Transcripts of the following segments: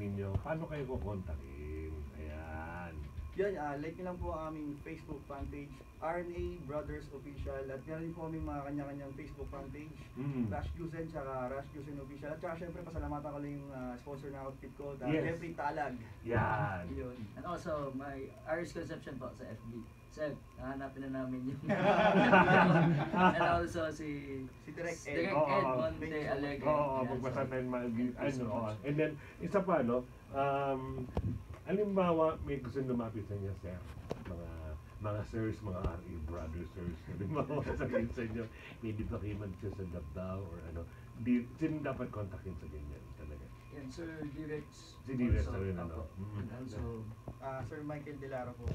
ninyo, paano kayo kukontakin? Ayan. Yan, like nyo lang po ang aming Facebook fan page, RNA Brothers Official. At meron din po aming mga kanya-kanyang Facebook fan page, Rush Jusen, tsaka Rush Jusen Official. At tsaka syempre pasalamatan ko lang yung sponsor na outfit ko, Jeffrey Talag. Yan. Yun. And also, my Irish Conception po sa FB. Seb, hanapin na namin yung and also si Direk Ed Monte Alegre. Oo, magbasa tayo and then, isa pa, no? Halimbawa, may gusto lumapit sa inyo, sir, mga sirs, mga RE brothers, sirs, halimbawa sabihin sa inyo, maybe pa kayo mag-sa Dabdao or ano, sino dapat kontakin sa ganyan talaga? Yan, Sir Direx. Si Direx na rin, ano? Also, Sir Michael Delara po.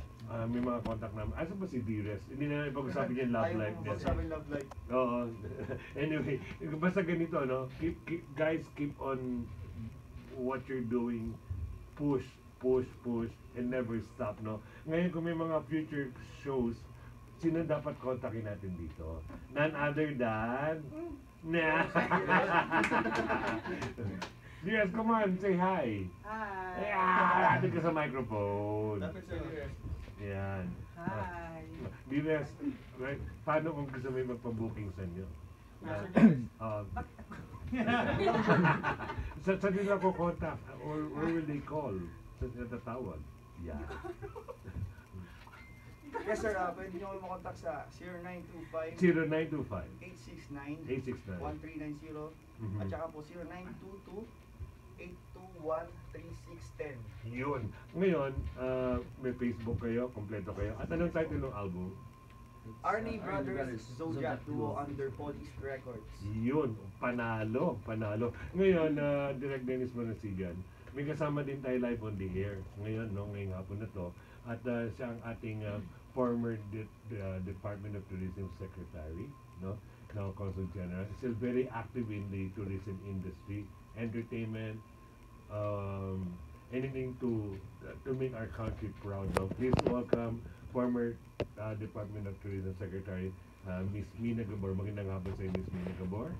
May mga contact namin. Asa ba si Direx? Hindi na ipag-usapi niya love life. Ayaw pag-usapi love life. Oo. Anyway, basta ganito, no? Guys, keep on what you're doing. Push, and never stop, no? Ngayon, kung may mga future shows, sino dapat kontakin natin dito? None other than... Yes, come on, say hi. Hi. Atin ka sa microphone. Dapat Sir Dires. Yan. Hi. Dires, right? Paano kung gusto may magpa-booking sa inyo? Sa nila ko contact or where will they call? Sa natatawag? Yeah. Yes sir, pwede nyo kayo makontak sa 0925 0925 869 869 1390 at saka po 0922 821 3610. Yun. Ngayon, may Facebook kayo, kompleto kayo. At anong title ng album? RNA Brothers Zodiac Duo under Police Records. Yun, panalo. Ngayon, Direk Dennis Manasigan, may kasama din tayo live on the air. Ngayon, no, ngayong hapon na to. At siya ang ating former Department of Tourism Secretary, no? Now Consul General. Still very active in the tourism industry, entertainment, anything to make our country proud. No? Please welcome former Department of Tourism Secretary, Miss Mina Gabor. Magandang hapon sa Miss Mina Gabor.